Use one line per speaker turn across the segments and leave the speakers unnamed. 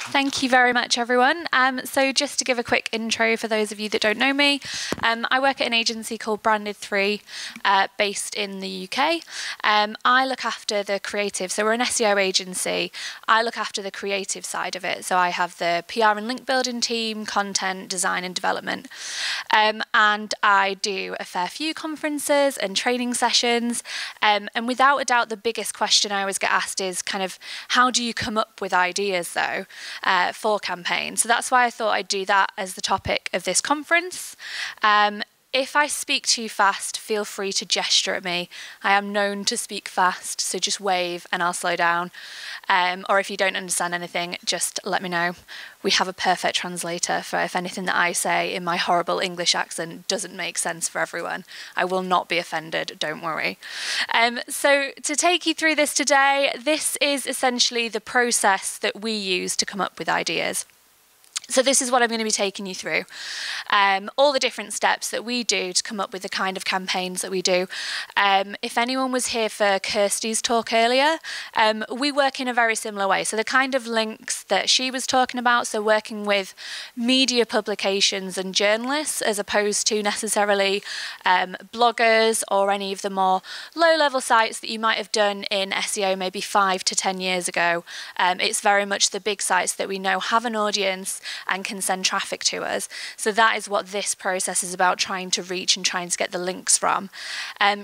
Thank you very much, everyone. So just to give a quick intro for those of you that don't know me, I work at an agency called Branded 3, based in the UK. I look after the creative, so we're an SEO agency. I look after the creative side of it. So I have the PR and link building team, content, design and development. And I do a fair few conferences and training sessions. And without a doubt, the biggest question I always get asked is kind of, how do you come up with ideas though? For campaigns. So that's why I thought I'd do that as the topic of this conference. If I speak too fast, feel free to gesture at me. I am known to speak fast, so just wave and I'll slow down. Or if you don't understand anything, just let me know. We have a perfect translator for if anything that I say in my horrible English accent doesn't make sense for everyone. I will not be offended, don't worry. So to take you through this today, this is essentially the process that we use to come up with ideas. So this is what I'm going to be taking you through. All the different steps that we do to come up with the kind of campaigns that we do. If anyone was here for Kirsty's talk earlier, we work in a very similar way. So the kind of links that she was talking about, so working with media publications and journalists as opposed to necessarily bloggers or any of the more low-level sites that you might have done in SEO maybe 5 to 10 years ago. It's very much the big sites that we know have an audience and can send traffic to us. So that is what this process is about, trying to reach and trying to get the links from.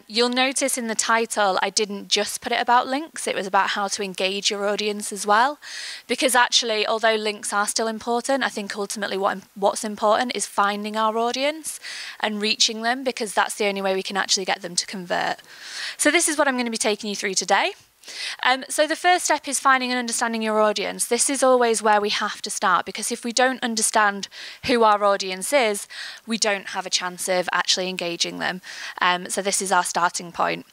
You'll notice in the title, I didn't just put it about links, it was about how to engage your audience as well. Because actually, although links are still important, I think ultimately what's important is finding our audience and reaching them, because that's the only way we can actually get them to convert. So this is what I'm going to be taking you through today. So the first step is finding and understanding your audience. This is always where we have to start, because if we don't understand who our audience is, we don't have a chance of actually engaging them. So this is our starting point.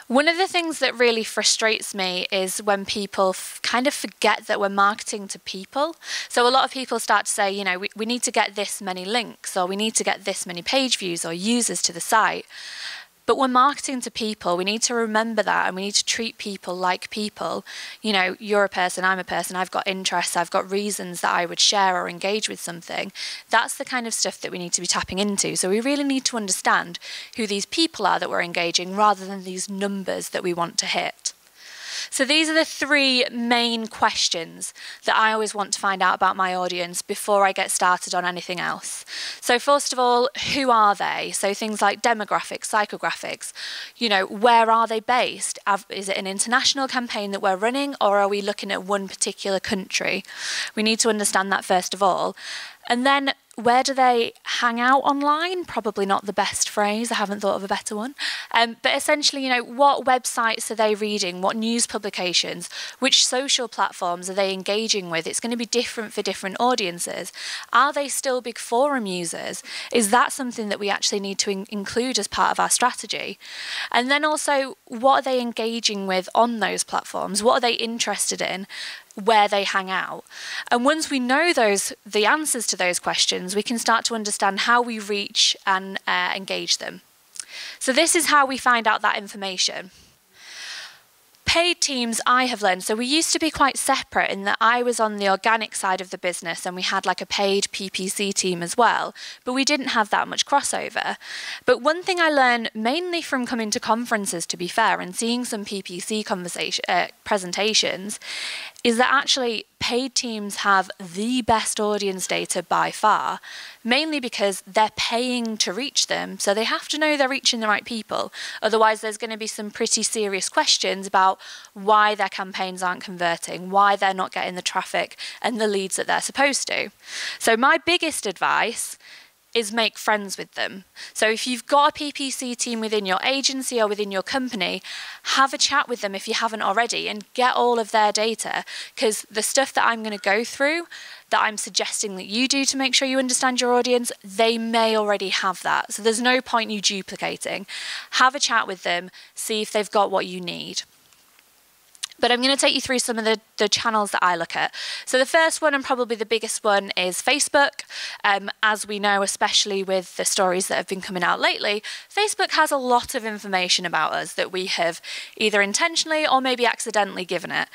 One of the things that really frustrates me is when people kind of forget that we're marketing to people. So a lot of people start to say, you know, we need to get this many links, or we need to get this many page views or users to the site. But we're marketing to people. We need to remember that, and we need to treat people like people. You know, you're a person, I'm a person, I've got interests, I've got reasons that I would share or engage with something. That's the kind of stuff that we need to be tapping into. So we really need to understand who these people are that we're engaging, rather than these numbers that we want to hit. So these are the three main questions that I always want to find out about my audience before I get started on anything else. So first of all, who are they? So things like demographics, psychographics, you know, where are they based? Is it an international campaign that we're running, or are we looking at one particular country? We need to understand that first of all. And then, where do they hang out online? Probably not the best phrase. I haven't thought of a better one. But essentially, you know, what websites are they reading? What news publications? Which social platforms are they engaging with? It's going to be different for different audiences. Are they still big forum users? Is that something that we actually need to include as part of our strategy? And then also, what are they engaging with on those platforms? What are they interested in? Where they hang out. And once we know the answers to those questions, we can start to understand how we reach and engage them. So this is how we find out that information. Paid teams, I have learned, so we used to be quite separate in that I was on the organic side of the business and we had like a paid PPC team as well, but we didn't have that much crossover. But one thing I learned mainly from coming to conferences, to be fair, and seeing some PPC presentations, is that actually paid teams have the best audience data by far, mainly because they're paying to reach them, so they have to know they're reaching the right people. Otherwise, there's going to be some pretty serious questions about why their campaigns aren't converting, why they're not getting the traffic and the leads that they're supposed to. So my biggest advice is make friends with them. So if you've got a PPC team within your agency or within your company, have a chat with them if you haven't already and get all of their data, because the stuff that I'm going to go through that I'm suggesting that you do to make sure you understand your audience, they may already have that. So there's no point you duplicating. Have a chat with them, see if they've got what you need. But I'm going to take you through some of the channels that I look at. So the first one, and probably the biggest one, is Facebook. As we know, especially with the stories that have been coming out lately, Facebook has a lot of information about us that we have either intentionally or maybe accidentally given it,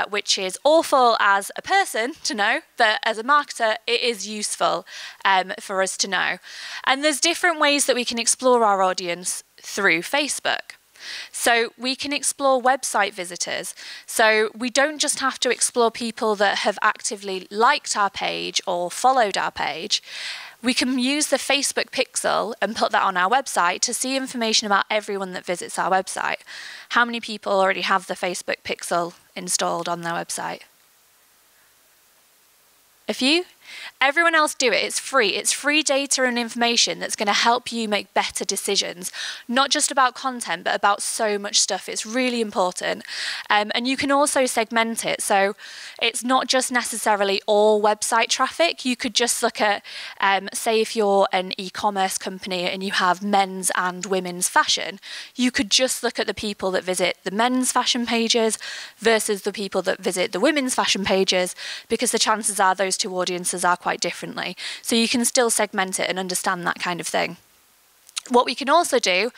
which is awful as a person to know, but as a marketer, it is useful for us to know. And there's different ways that we can explore our audience through Facebook. So we can explore website visitors. So we don't just have to explore people that have actively liked our page or followed our page. We can use the Facebook pixel and put that on our website to see information about everyone that visits our website. How many people already have the Facebook pixel installed on their website? A few? Everyone else do it. It's free. It's free data and information that's going to help you make better decisions, not just about content, but about so much stuff. It's really important. And you can also segment it. So it's not just necessarily all website traffic. You could just look at, say if you're an e-commerce company and you have men's and women's fashion, you could just look at the people that visit the men's fashion pages versus the people that visit the women's fashion pages, because the chances are those two audiences are quite differently. So you can still segment it and understand that kind of thing. What we can also do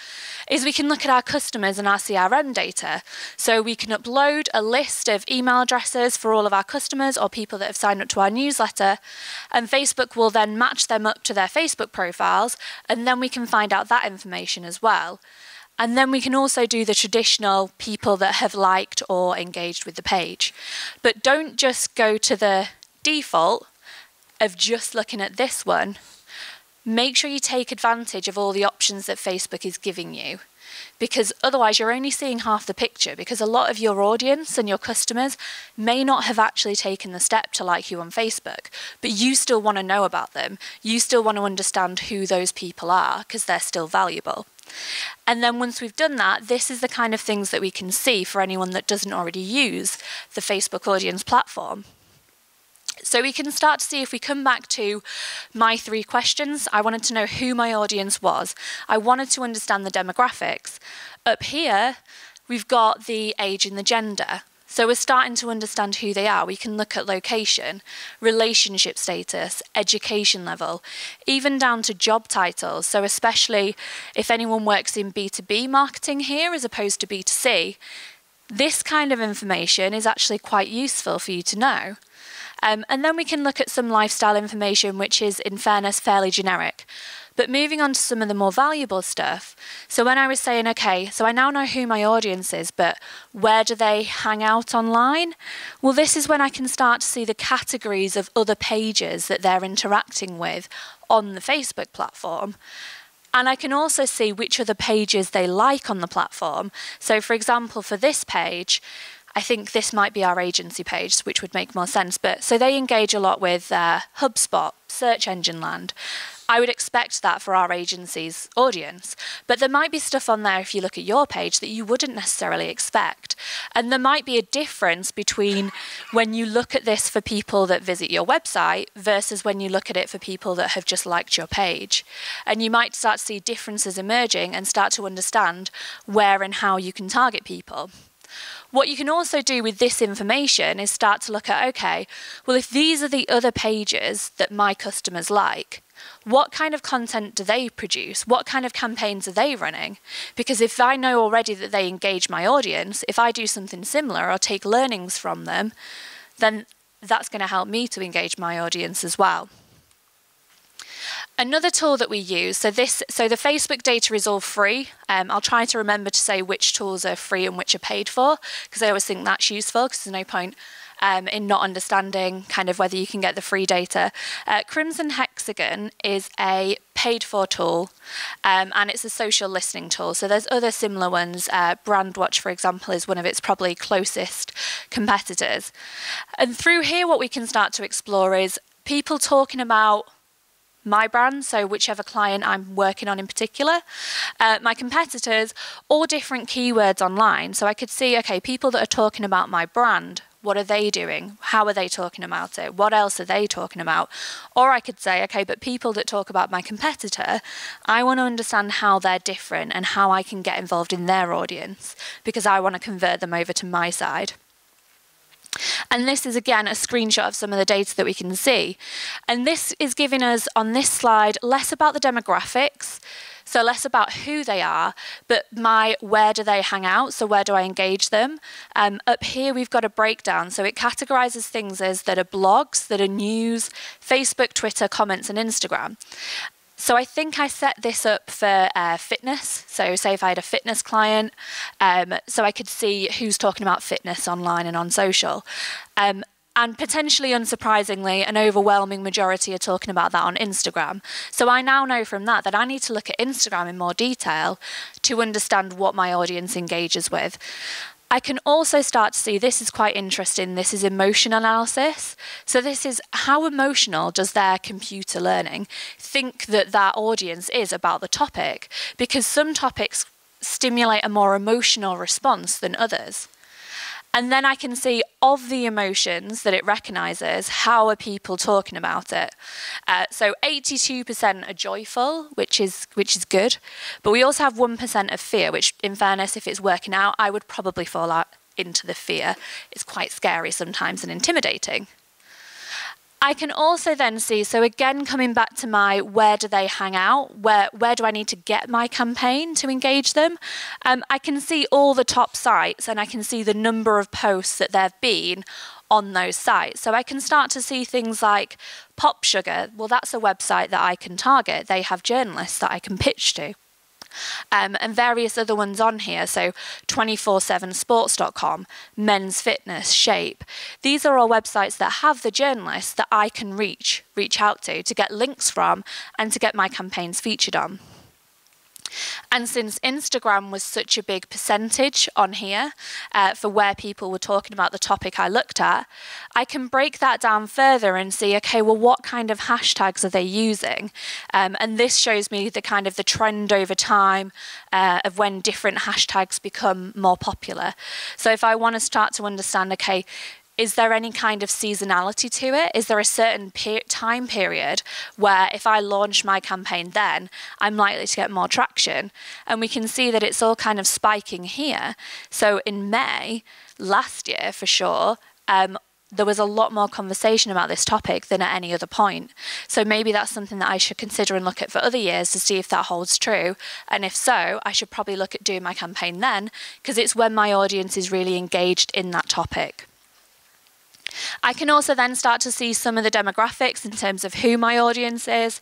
is we can look at our customers and our CRM data. So we can upload a list of email addresses for all of our customers or people that have signed up to our newsletter, and Facebook will then match them up to their Facebook profiles, and then we can find out that information as well. And then we can also do the traditional people that have liked or engaged with the page. But don't just go to the default of just looking at this one. Make sure you take advantage of all the options that Facebook is giving you, because otherwise you're only seeing half the picture, because a lot of your audience and your customers may not have actually taken the step to like you on Facebook, but you still want to know about them. You still want to understand who those people are because they're still valuable. And then once we've done that, this is the kind of things that we can see for anyone that doesn't already use the Facebook audience platform. So we can start to see, if we come back to my 3 questions, I wanted to know who my audience was. I wanted to understand the demographics. Up here, we've got the age and the gender. So we're starting to understand who they are. We can look at location, relationship status, education level, even down to job titles. So especially if anyone works in B2B marketing here as opposed to B2C, this kind of information is actually quite useful for you to know. And then we can look at some lifestyle information, which is, in fairness, fairly generic. But moving on to some of the more valuable stuff. So when I was saying, okay, so I now know who my audience is, but where do they hang out online? Well, this is when I can start to see the categories of other pages that they're interacting with on the Facebook platform. And I can also see which other pages they like on the platform. So for example, for this page, I think this might be our agency page, which would make more sense. But so they engage a lot with HubSpot, search engine land. I would expect that for our agency's audience. But there might be stuff on there, if you look at your page, that you wouldn't necessarily expect. And there might be a difference between when you look at this for people that visit your website versus when you look at it for people that have just liked your page. And you might start to see differences emerging and start to understand where and how you can target people. What you can also do with this information is start to look at, okay, well, if these are the other pages that my customers like, what kind of content do they produce? What kind of campaigns are they running? Because if I know already that they engage my audience, if I do something similar or take learnings from them, then that's going to help me to engage my audience as well. Another tool that we use, so the Facebook data is all free. I'll try to remember to say which tools are free and which are paid for, because I always think that's useful, because there's no point in not understanding kind of whether you can get the free data. Crimmons and Hexagon is a paid-for tool, and it's a social listening tool. So there's other similar ones. Brandwatch, for example, is one of its probably closest competitors. And through here, what we can start to explore is people talking about my brand, so whichever client I'm working on in particular, my competitors, or different keywords online. So I could see, okay, people that are talking about my brand, what are they doing? How are they talking about it? What else are they talking about? Or I could say, okay, but people that talk about my competitor, I want to understand how they're different and how I can get involved in their audience, because I want to convert them over to my side. And this is, again, a screenshot of some of the data that we can see. And this is giving us, on this slide, less about the demographics, so less about who they are, but where do they hang out, so where do I engage them. Up here, we've got a breakdown, so it categorises things as that are blogs, that are news, Facebook, Twitter, comments, and Instagram. So I think I set this up for fitness. So say if I had a fitness client, so I could see who's talking about fitness online and on social. And potentially unsurprisingly, an overwhelming majority are talking about that on Instagram. So I now know from that I need to look at Instagram in more detail to understand what my audience engages with. I can also start to see, this is quite interesting, this is emotion analysis. So this is how emotional does their computer learning think that audience is about the topic, because some topics stimulate a more emotional response than others. And then I can see, of the emotions that it recognises, how are people talking about it? So 82% are joyful, which is good. But we also have 1% of fear, which, in fairness, if it's working out, I would probably fall out into the fear. It's quite scary sometimes and intimidating. I can also then see, so again, coming back to my where do they hang out, where do I need to get my campaign to engage them, I can see all the top sites and I can see the number of posts that there have been on those sites. So I can start to see things like Pop Sugar. Well, that's a website that I can target. They have journalists that I can pitch to. And various other ones on here, so 247sports.com, Men's Fitness, Shape. These are all websites that have the journalists that I can reach out to get links from and to get my campaigns featured on. And since Instagram was such a big percentage on here for where people were talking about the topic I looked at, I can break that down further and see, okay, well, what kind of hashtags are they using? And this shows me the kind of the trend over time of when different hashtags become more popular. So if I want to start to understand, okay, is there any kind of seasonality to it? Is there a certain time period where if I launch my campaign then, I'm likely to get more traction? And we can see that it's all kind of spiking here. So in May last year, for sure, there was a lot more conversation about this topic than at any other point. So maybe that's something that I should consider and look at for other years to see if that holds true. And if so, I should probably look at doing my campaign then, because it's when my audience is really engaged in that topic. I can also then start to see some of the demographics in terms of who my audience is,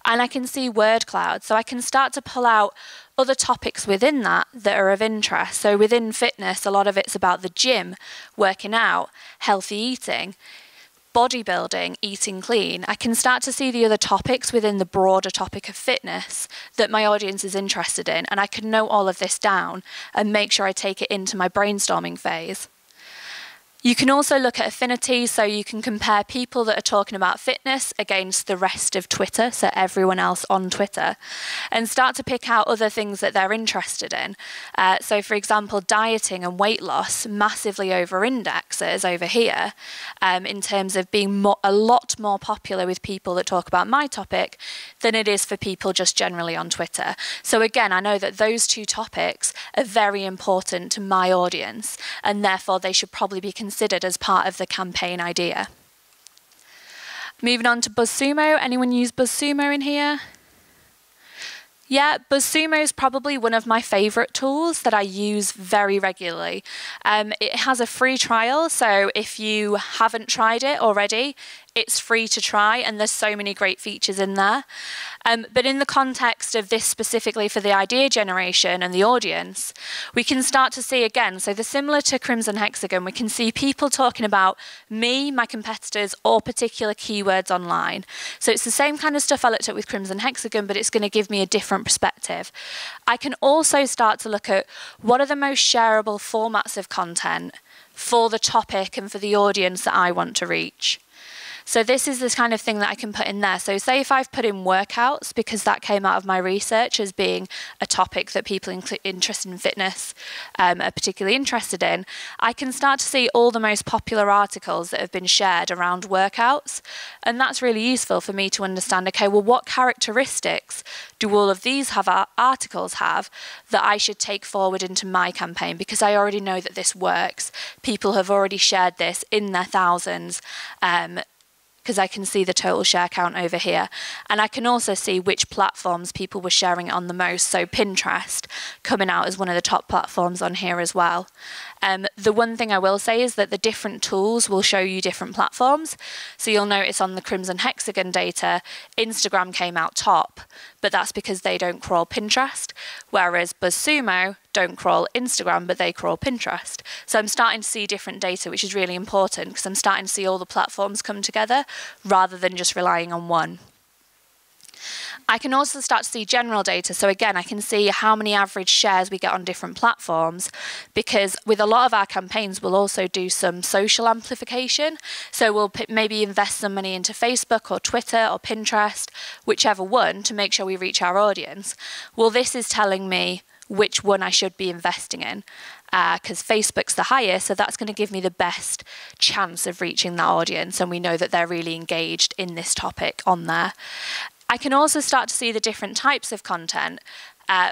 and I can see word clouds. So I can start to pull out other topics within that are of interest. So within fitness, a lot of it's about the gym, working out, healthy eating, bodybuilding, eating clean. I can start to see the other topics within the broader topic of fitness that my audience is interested in, and I can note all of this down and make sure I take it into my brainstorming phase. You can also look at affinity, so you can compare people that are talking about fitness against the rest of Twitter, so everyone else on Twitter, and start to pick out other things that they're interested in. So for example, dieting and weight loss massively over-indexes over here in terms of being a lot more popular with people that talk about my topic than it is for people just generally on Twitter. So again, I know that those two topics are very important to my audience, and therefore they should probably be considered as part of the campaign idea. Moving on to BuzzSumo. Anyone use BuzzSumo in here? Yeah, BuzzSumo is probably one of my favourite tools that I use very regularly. It has a free trial, so if you haven't tried it already, it's free to try, and there's so many great features in there. But in the context of this specifically for the idea generation and the audience, we can start to see again, so similar to Crimson Hexagon, we can see people talking about me, my competitors, or particular keywords online. So it's the same kind of stuff I looked at with Crimson Hexagon, but it's going to give me a different perspective. I can also start to look at what are the most shareable formats of content for the topic and for the audience that I want to reach. So this is this kind of thing that I can put in there. So say if I've put in workouts, because that came out of my research as being a topic that people interested in fitness are particularly interested in, I can start to see all the most popular articles that have been shared around workouts. And that's really useful for me to understand, okay, well, what characteristics do all of these articles have that I should take forward into my campaign? Because I already know that this works. People have already shared this in their thousands, because I can see the total share count over here. And I can also see which platforms people were sharing it on the most. So Pinterest coming out as one of the top platforms on here as well. The one thing I will say is that the different tools will show you different platforms. So you'll notice on the Crimson Hexagon data, Instagram came out top, but that's because they don't crawl Pinterest, whereas BuzzSumo don't crawl Instagram, but they crawl Pinterest. So I'm starting to see different data, which is really important because I'm starting to see all the platforms come together rather than just relying on one. I can also start to see general data. So again, I can see how many average shares we get on different platforms, because with a lot of our campaigns, we'll also do some social amplification. So we'll maybe invest some money into Facebook or Twitter or Pinterest, whichever one, to make sure we reach our audience. Well, this is telling me which one I should be investing in, because Facebook's the highest, so that's going to give me the best chance of reaching that audience, and we know that they're really engaged in this topic on there. I can also start to see the different types of content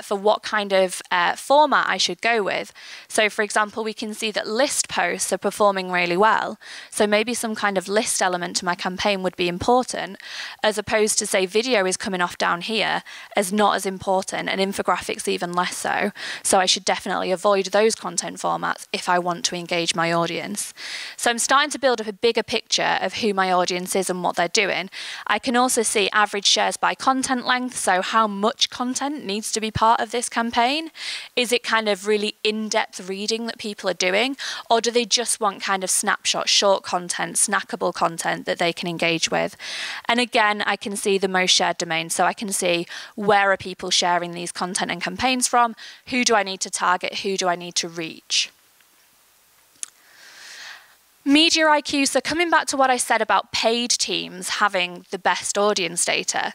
for what kind of format I should go with. So for example, we can see that list posts are performing really well. So maybe some kind of list element to my campaign would be important, as opposed to say video is coming off down here as not as important, and infographics even less so. So I should definitely avoid those content formats if I want to engage my audience. So I'm starting to build up a bigger picture of who my audience is and what they're doing. I can also see average shares by content length, so how much content needs to be part of this campaign. Is it kind of really in-depth reading that people are doing, or do they just want kind of snapshot, short content, snackable content that they can engage with? And again, I can see the most shared domains, so I can see where are people sharing these content and campaigns from, who do I need to target, who do I need to reach. Media IQ, so coming back to what I said about paid teams having the best audience data,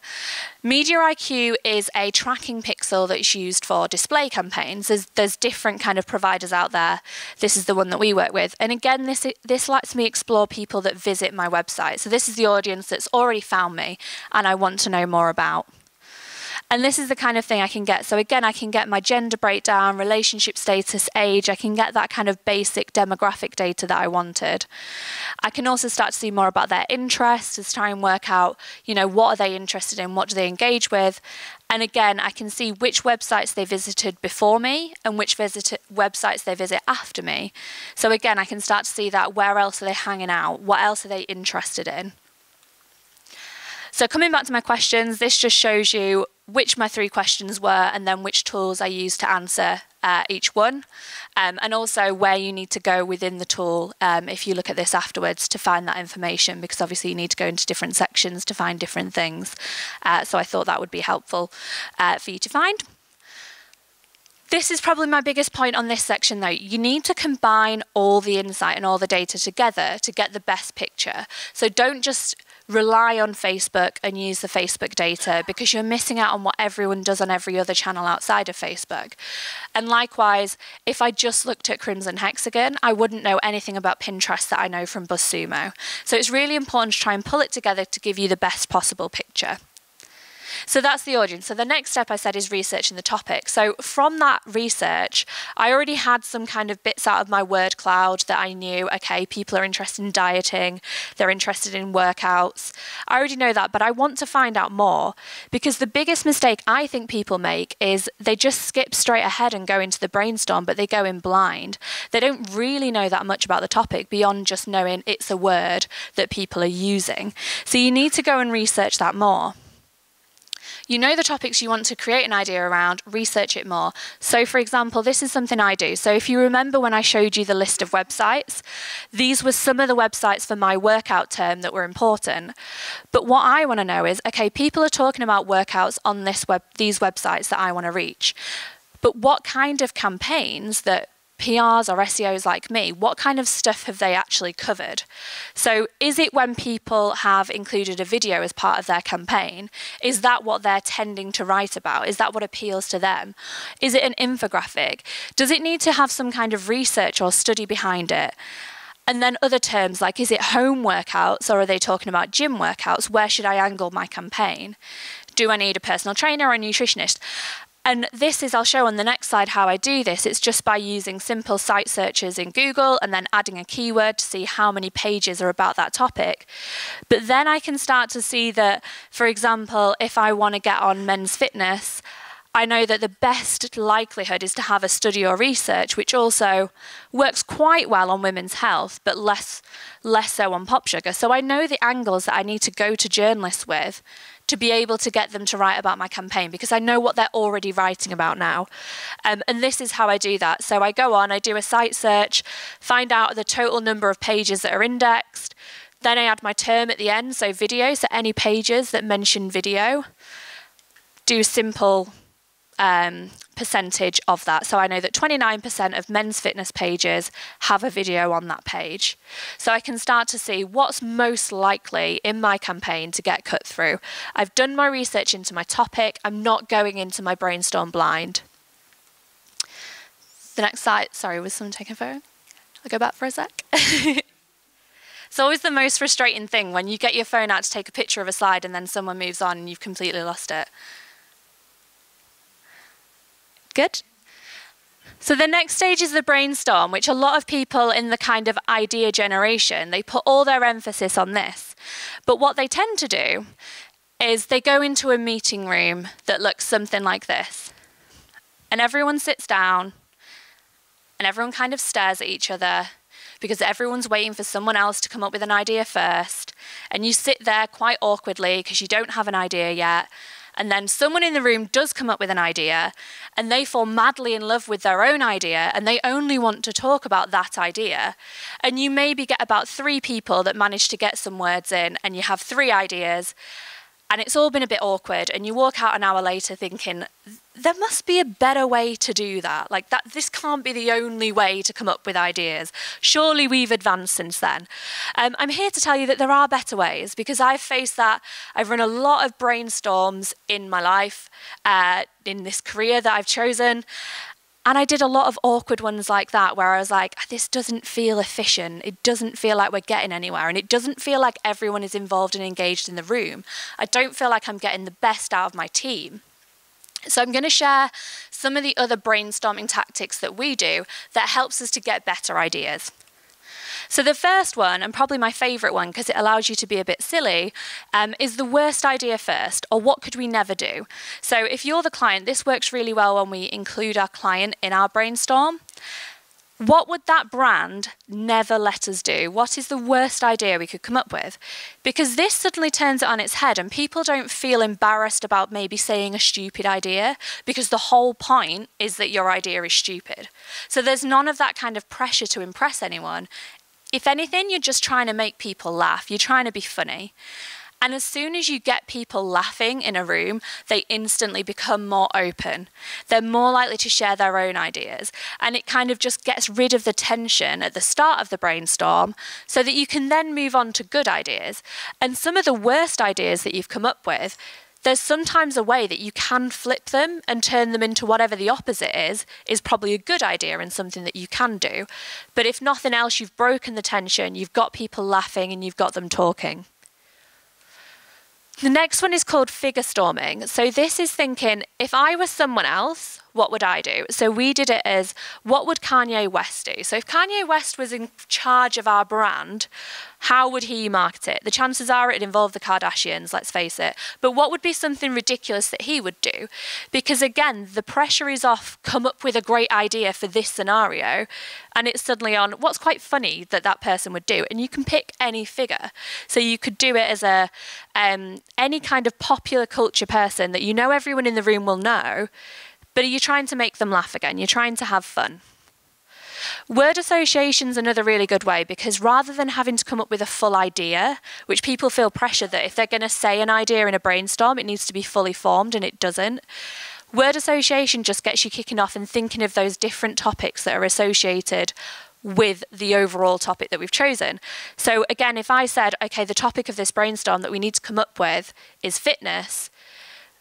Media IQ is a tracking pixel that's used for display campaigns. There's different kind of providers out there. This is the one that we work with. And again, this lets me explore people that visit my website. So this is the audience that's already found me and I want to know more about. And this is the kind of thing I can get. So again, I can get my gender breakdown, relationship status, age. I can get that kind of basic demographic data that I wanted. I can also start to see more about their interests, to try and work out, you know, what are they interested in, what do they engage with. And again, I can see which websites they visited before me and which websites they visit after me. So again, I can start to see that, where else are they hanging out? What else are they interested in? So coming back to my questions, this just shows you which my 3 questions were and then which tools I used to answer each one, and also where you need to go within the tool if you look at this afterwards to find that information, because obviously you need to go into different sections to find different things. So I thought that would be helpful for you to find. This is probably my biggest point on this section though. You need to combine all the insight and all the data together to get the best picture. So don't just rely on Facebook and use the Facebook data, because you're missing out on what everyone does on every other channel outside of Facebook. And likewise, if I just looked at Crimson Hexagon, I wouldn't know anything about Pinterest that I know from BuzzSumo. So it's really important to try and pull it together to give you the best possible picture. So that's the audience. So the next step I said is researching the topic. So from that research, I already had some kind of bits out of my word cloud that I knew, okay, people are interested in dieting, they're interested in workouts. I already know that, but I want to find out more, because the biggest mistake I think people make is they just skip straight ahead and go into the brainstorm, but they go in blind. They don't really know that much about the topic beyond just knowing it's a word that people are using. So you need to go and research that more. You know the topics you want to create an idea around, research it more. So for example, this is something I do. So if you remember when I showed you the list of websites, these were some of the websites for my workout term that were important. But what I want to know is, okay, people are talking about workouts on these websites that I want to reach. But what kind of campaigns that PRs or SEOs like me, what kind of stuff have they actually covered? So is it when people have included a video as part of their campaign? Is that what they're tending to write about? Is that what appeals to them? Is it an infographic? Does it need to have some kind of research or study behind it? And then other terms like, is it home workouts or are they talking about gym workouts? Where should I angle my campaign? Do I need a personal trainer or a nutritionist? And this is, I'll show on the next slide how I do this. It's just by using simple site searches in Google and then adding a keyword to see how many pages are about that topic. But then I can start to see that, for example, if I want to get on men's fitness, I know that the best likelihood is to have a study or research, which also works quite well on women's health, but less so on pop sugar. So I know the angles that I need to go to journalists with to be able to get them to write about my campaign, because I know what they're already writing about now. And this is how I do that. So I go on, I do a site search, find out the total number of pages that are indexed. Then I add my term at the end, so video, so any pages that mention video. Do simple percentage of that. So I know that 29% of men's fitness pages have a video on that page. So I can start to see what's most likely in my campaign to get cut through. I've done my research into my topic. I'm not going into my brainstorm blind. The next slide, sorry, was someone taking a photo? I'll go back for a sec. It's always the most frustrating thing when you get your phone out to take a picture of a slide and then someone moves on and you've completely lost it. Good. So the next stage is the brainstorm, which a lot of people in the kind of idea generation, they put all their emphasis on this. But what they tend to do is they go into a meeting room that looks something like this. And everyone sits down and everyone kind of stares at each other because everyone's waiting for someone else to come up with an idea first. And you sit there quite awkwardly because you don't have an idea yet. And then someone in the room does come up with an idea and they fall madly in love with their own idea and they only want to talk about that idea. And you maybe get about 3 people that manage to get some words in and you have 3 ideas and it's all been a bit awkward and you walk out an hour later thinking, there must be a better way to do that. Like that, this can't be the only way to come up with ideas. Surely we've advanced since then. I'm here to tell you that there are better ways because I've faced that. I've run a lot of brainstorms in my life, in this career that I've chosen. And I did a lot of awkward ones like that where I was like, this doesn't feel efficient. It doesn't feel like we're getting anywhere. And it doesn't feel like everyone is involved and engaged in the room. I don't feel like I'm getting the best out of my team. So I'm going to share some of the other brainstorming tactics that we do that helps us to get better ideas. So the first one, and probably my favourite one because it allows you to be a bit silly, is the worst idea first, or what could we never do? So if you're the client, this works really well when we include our client in our brainstorm. What would that brand never let us do? What is the worst idea we could come up with? Because this suddenly turns it on its head and people don't feel embarrassed about maybe saying a stupid idea because the whole point is that your idea is stupid. So there's none of that kind of pressure to impress anyone. If anything, you're just trying to make people laugh. You're trying to be funny. And as soon as you get people laughing in a room, they instantly become more open. They're more likely to share their own ideas. And it kind of just gets rid of the tension at the start of the brainstorm so that you can then move on to good ideas. And some of the worst ideas that you've come up with, there's sometimes a way that you can flip them and turn them into whatever the opposite is probably a good idea and something that you can do. But if nothing else, you've broken the tension, you've got people laughing and you've got them talking. The next one is called figure storming. So this is thinking, if I was someone else, what would I do? So we did it as, what would Kanye West do? So if Kanye West was in charge of our brand, how would he market it? The chances are it'd involve the Kardashians, let's face it. But what would be something ridiculous that he would do? Because again, the pressure is off, come up with a great idea for this scenario. And it's suddenly on, what's quite funny that that person would do? And you can pick any figure. So you could do it as a any kind of popular culture person that you know everyone in the room will know, but are you trying to make them laugh again? You're trying to have fun. Word association is another really good way because rather than having to come up with a full idea, which people feel pressure that if they're going to say an idea in a brainstorm, it needs to be fully formed and it doesn't. Word association just gets you kicking off and thinking of those different topics that are associated with the overall topic that we've chosen. So again, if I said, okay, the topic of this brainstorm that we need to come up with is fitness,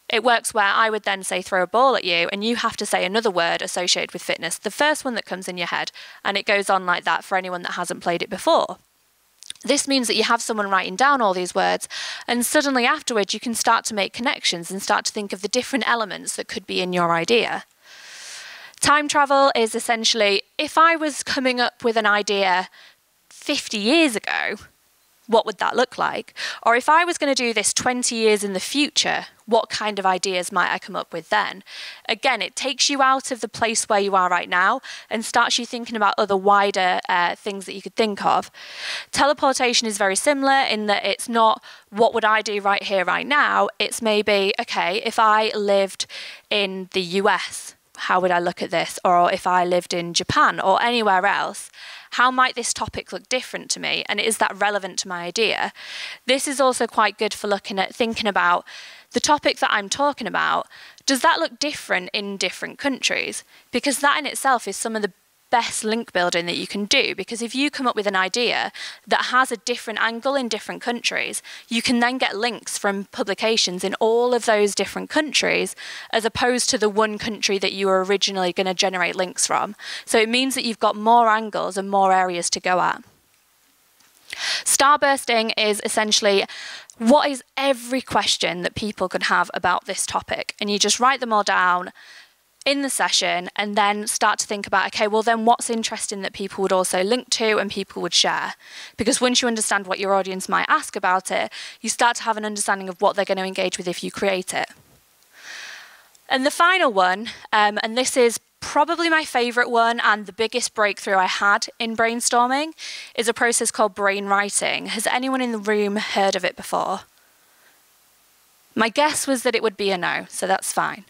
it works where I would then say throw a ball at you and you have to say another word associated with fitness, the first one that comes in your head, and it goes on like that for anyone that hasn't played it before. This means that you have someone writing down all these words, and suddenly afterwards you can start to make connections and start to think of the different elements that could be in your idea. Time travel is essentially, if I was coming up with an idea 50 years ago, what would that look like? Or if I was going to do this 20 years in the future, what kind of ideas might I come up with then? Again, it takes you out of the place where you are right now and starts you thinking about other wider things that you could think of. Teleportation is very similar in that it's not what would I do right here, right now. It's maybe, okay, if I lived in the US, how would I look at this? Or if I lived in Japan or anywhere else, how might this topic look different to me? And is that relevant to my idea? This is also quite good for looking at thinking about the topic that I'm talking about. Does that look different in different countries? Because that in itself is some of the best link building that you can do, because if you come up with an idea that has a different angle in different countries, you can then get links from publications in all of those different countries as opposed to the one country that you were originally going to generate links from. So it means that you've got more angles and more areas to go at. Starbursting is essentially what is every question that people could have about this topic, and you just write them all down in the session and then start to think about, okay, well then what's interesting that people would also link to and people would share? Because once you understand what your audience might ask about it, you start to have an understanding of what they're going to engage with if you create it. And the final one, and this is probably my favourite one and the biggest breakthrough I had in brainstorming, is a process called brainwriting. Has anyone in the room heard of it before? My guess was that it would be a no, so that's fine.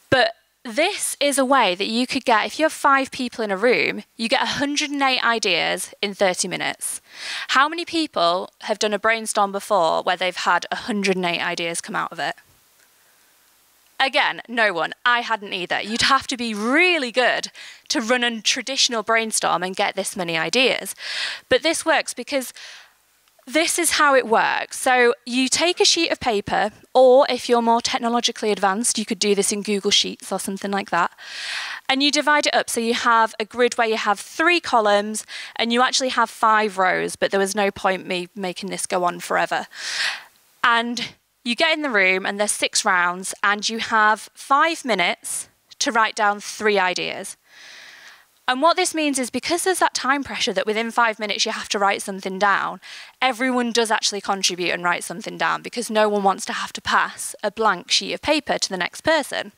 But this is a way that you could get, if you have 5 people in a room, you get 108 ideas in 30 minutes. How many people have done a brainstorm before where they've had 108 ideas come out of it? Again, no one. I hadn't either. You'd have to be really good to run a traditional brainstorm and get this many ideas. But this works because this is how it works. So you take a sheet of paper, or if you're more technologically advanced, you could do this in Google Sheets or something like that. And you divide it up. So you have a grid where you have 3 columns and you actually have 5 rows, but there was no point me making this go on forever. And you get in the room and there's 6 rounds and you have 5 minutes to write down 3 ideas. And what this means is because there's that time pressure that within 5 minutes you have to write something down, everyone does actually contribute and write something down because no one wants to have to pass a blank sheet of paper to the next person.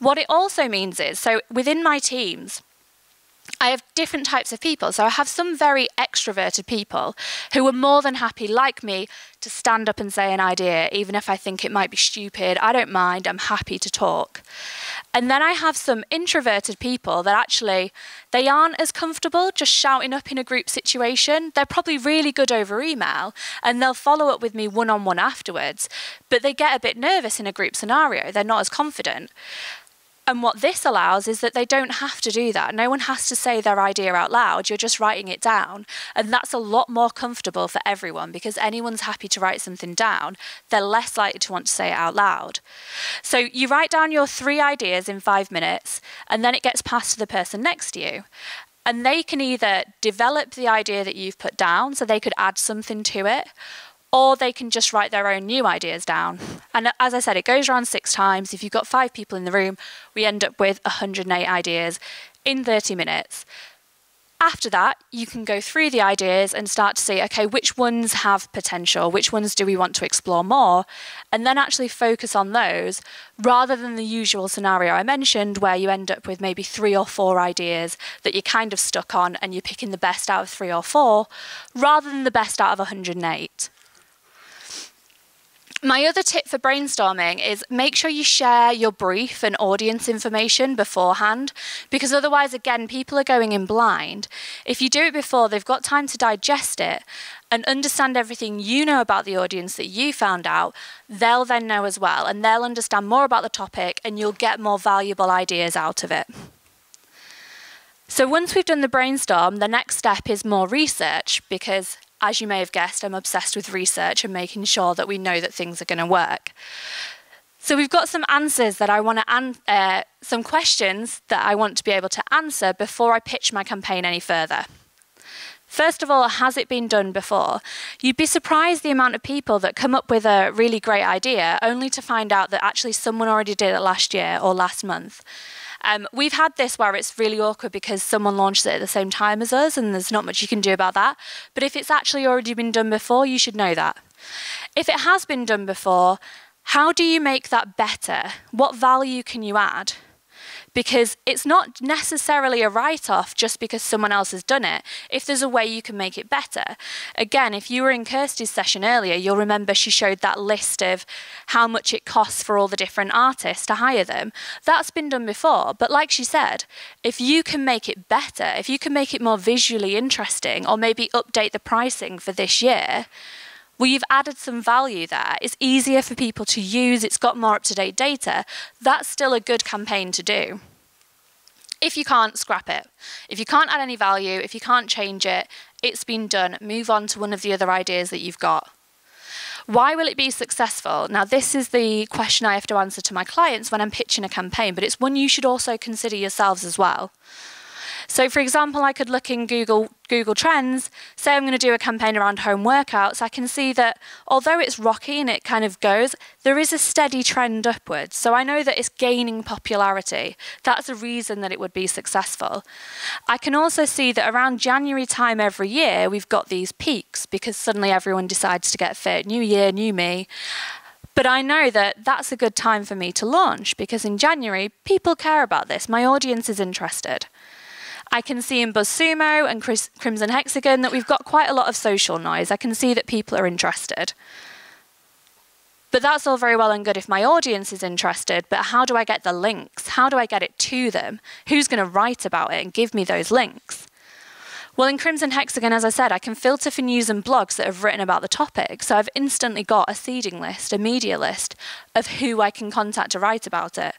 What it also means is, so within my teams, I have different types of people. So I have some very extroverted people who are more than happy, like me, to stand up and say an idea, even if I think it might be stupid. I don't mind, I'm happy to talk. And then I have some introverted people that actually, they aren't as comfortable just shouting up in a group situation. They're probably really good over email and they'll follow up with me one-on-one afterwards, but they get a bit nervous in a group scenario. They're not as confident. And what this allows is that they don't have to do that. No one has to say their idea out loud. You're just writing it down. And that's a lot more comfortable for everyone because anyone's happy to write something down. They're less likely to want to say it out loud. So you write down your 3 ideas in 5 minutes, and then it gets passed to the person next to you. And they can either develop the idea that you've put down, so they could add something to it, or they can just write their own new ideas down. And as I said, it goes around 6 times. If you've got 5 people in the room, we end up with 108 ideas in 30 minutes. After that, you can go through the ideas and start to see, okay, which ones have potential? Which ones do we want to explore more? And then actually focus on those rather than the usual scenario I mentioned where you end up with maybe 3 or 4 ideas that you're kind of stuck on and you're picking the best out of 3 or 4 rather than the best out of 108. My other tip for brainstorming is make sure you share your brief and audience information beforehand, because otherwise, again, people are going in blind. If you do it before, they've got time to digest it and understand everything you know about the audience that you found out. They'll then know as well, and they'll understand more about the topic, and you'll get more valuable ideas out of it. So once we've done the brainstorm, the next step is more research, because as you may have guessed, I'm obsessed with research and making sure that we know that things are going to work. So we've got some answers that I want to, some questions that I want to be able to answer before I pitch my campaign any further. First of all, has it been done before? You'd be surprised the amount of people that come up with a really great idea only to find out that actually someone already did it last year or last month. We've had this where it's really awkward because someone launched it at the same time as us and there's not much you can do about that. But if it's actually already been done before, you should know that. If it has been done before, how do you make that better? What value can you add? Because it's not necessarily a write-off just because someone else has done it, if there's a way you can make it better. Again, if you were in Kirsty's session earlier, you'll remember she showed that list of how much it costs for all the different artists to hire them. That's been done before, but like she said, if you can make it better, if you can make it more visually interesting, or maybe update the pricing for this year, well, you've added some value there. It's easier for people to use. It's got more up-to-date data. That's still a good campaign to do. If you can't, scrap it. If you can't add any value, if you can't change it, it's been done. Move on to one of the other ideas that you've got. Why will it be successful? Now, this is the question I have to answer to my clients when I'm pitching a campaign, but it's one you should also consider yourselves as well. So for example, I could look in Google Trends, say I'm going to do a campaign around home workouts. I can see that although it's rocky and it kind of goes, there is a steady trend upwards. So I know that it's gaining popularity. That's a reason that it would be successful. I can also see that around January time every year, we've got these peaks because suddenly everyone decides to get fit. New year, new me. But I know that that's a good time for me to launch because in January, people care about this. My audience is interested. I can see in BuzzSumo and Crimson Hexagon that we've got quite a lot of social noise. I can see that people are interested. But that's all very well and good if my audience is interested, but how do I get the links? How do I get it to them? Who's going to write about it and give me those links? Well, in Crimson Hexagon, as I said, I can filter for news and blogs that have written about the topic. So I've instantly got a seeding list, a media list of who I can contact to write about it.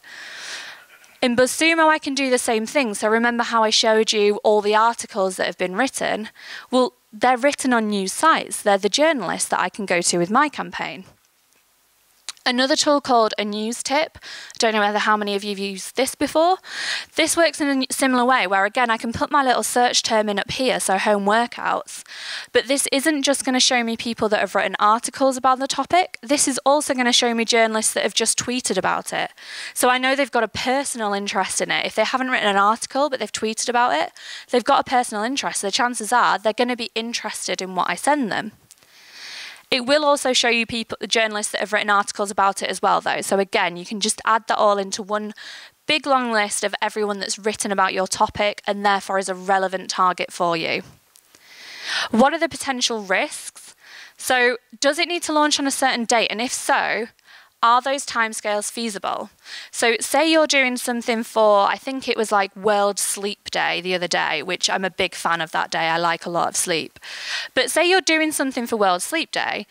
In BuzzSumo, I can do the same thing. So remember how I showed you all the articles that have been written? Well, they're written on news sites. They're the journalists that I can go to with my campaign. Another tool called a news tip. I don't know how many of you have used this before. This works in a similar way where, again, I can put my little search term in up here, so home workouts. But this isn't just going to show me people that have written articles about the topic. This is also going to show me journalists that have just tweeted about it. So I know they've got a personal interest in it. If they haven't written an article, but they've tweeted about it, they've got a personal interest. The chances are they're going to be interested in what I send them. It will also show you people, the journalists that have written articles about it as well, though. So again, you can just add that all into one big long list of everyone that's written about your topic and therefore is a relevant target for you. What are the potential risks? So does it need to launch on a certain date? And if so, are those timescales feasible? So say you're doing something for, I think it was like World Sleep Day the other day, which I'm a big fan of that day. I like a lot of sleep. But say you're doing something for World Sleep Day,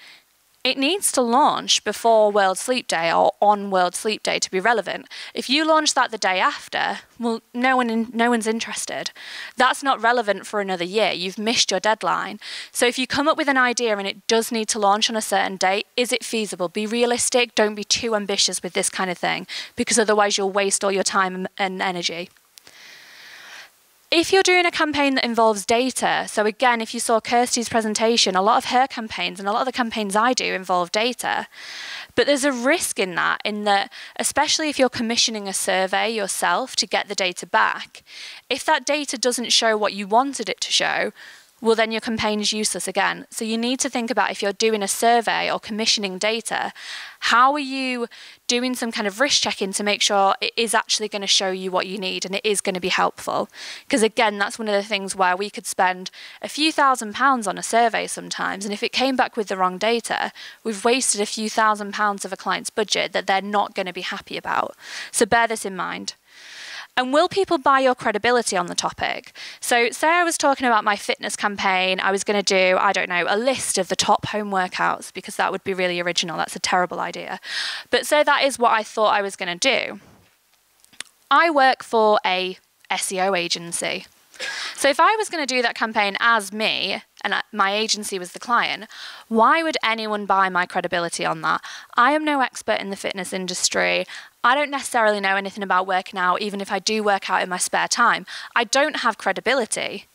it needs to launch before World Sleep Day or on World Sleep Day to be relevant. If you launch that the day after, well, no one's interested. That's not relevant for another year. You've missed your deadline. So if you come up with an idea and it does need to launch on a certain date, is it feasible? Be realistic. Don't be too ambitious with this kind of thing, because otherwise you'll waste all your time and energy. If you're doing a campaign that involves data, so again, if you saw Kirsty's presentation, a lot of her campaigns and a lot of the campaigns I do involve data. But there's a risk in that, especially if you're commissioning a survey yourself to get the data back, if that data doesn't show what you wanted it to show, well, then your campaign is useless again. So you need to think about, if you're doing a survey or commissioning data, how are you doing some kind of risk checking to make sure it is actually going to show you what you need and it is going to be helpful? Because again, that's one of the things where we could spend a few £1,000s on a survey sometimes, and if it came back with the wrong data, we've wasted a few £1,000s of a client's budget that they're not going to be happy about. So bear this in mind. And will people buy your credibility on the topic? So say I was talking about my fitness campaign, I was going to do, I don't know, a list of the top home workouts, because that would be really original. That's a terrible idea. But say that is what I thought I was going to do. I work for a SEO agency. So if I was going to do that campaign as me, and my agency was the client, why would anyone buy my credibility on that? I am no expert in the fitness industry. I don't necessarily know anything about working out, even if I do work out in my spare time. I don't have credibility.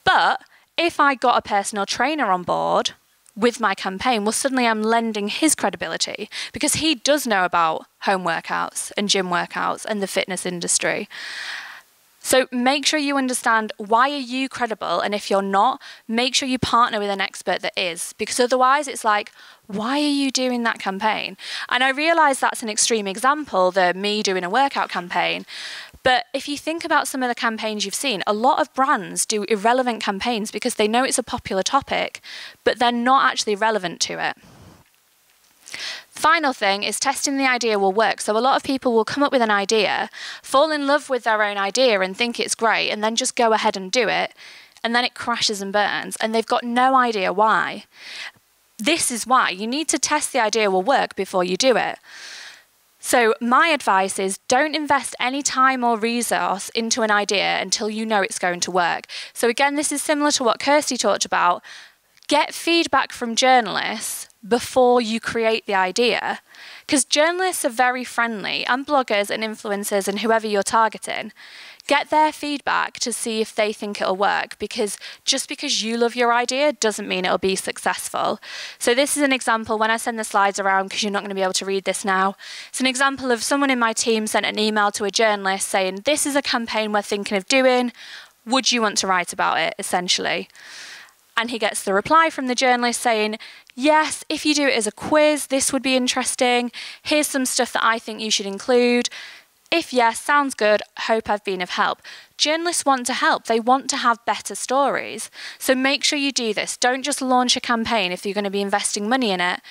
But if I got a personal trainer on board with my campaign, well, suddenly I'm lending his credibility, because he does know about home workouts and gym workouts and the fitness industry. So make sure you understand, why are you credible, and if you're not, make sure you partner with an expert that is, because otherwise it's like, why are you doing that campaign? And I realise that's an extreme example, the me doing a workout campaign, but if you think about some of the campaigns you've seen, a lot of brands do irrelevant campaigns because they know it's a popular topic, but they're not actually relevant to it. Final thing is testing the idea will work. So a lot of people will come up with an idea, fall in love with their own idea and think it's great, and then just go ahead and do it, and then it crashes and burns, and they've got no idea why. This is why you need to test the idea will work before you do it. So my advice is, don't invest any time or resource into an idea until you know it's going to work. So again, this is similar to what Kirsty talked about. Get feedback from journalists before you create the idea, because journalists are very friendly, and bloggers and influencers and whoever you're targeting. Get their feedback to see if they think it'll work, because just because you love your idea doesn't mean it'll be successful. So this is an example, when I send the slides around, because you're not going to be able to read this now, it's an example of someone in my team sent an email to a journalist saying, this is a campaign we're thinking of doing, would you want to write about it, essentially? And he gets the reply from the journalist saying, yes, if you do it as a quiz, this would be interesting. Here's some stuff that I think you should include. If yes, sounds good. Hope I've been of help. Journalists want to help. They want to have better stories. So make sure you do this. Don't just launch a campaign if you're going to be investing money in it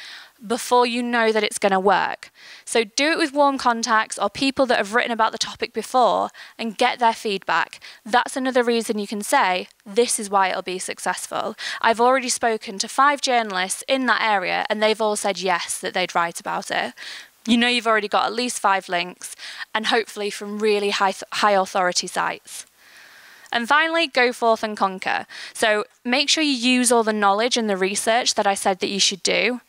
before you know that it's going to work. So do it with warm contacts or people that have written about the topic before and get their feedback. That's another reason you can say, this is why it'll be successful. I've already spoken to 5 journalists in that area and they've all said yes, that they'd write about it. You know you've already got at least 5 links, and hopefully from really high authority sites. And finally, go forth and conquer. So make sure you use all the knowledge and the research that I said that you should do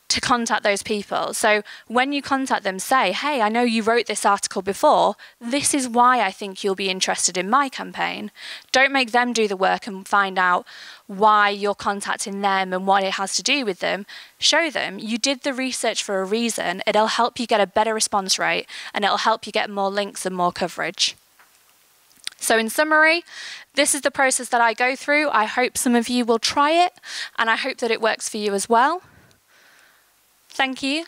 to contact those people. So when you contact them, say, hey, I know you wrote this article before. This is why I think you'll be interested in my campaign. Don't make them do the work and find out why you're contacting them and what it has to do with them. Show them you did the research for a reason. It'll help you get a better response rate, and it'll help you get more links and more coverage. So in summary, this is the process that I go through. I hope some of you will try it, and I hope that it works for you as well. Thank you.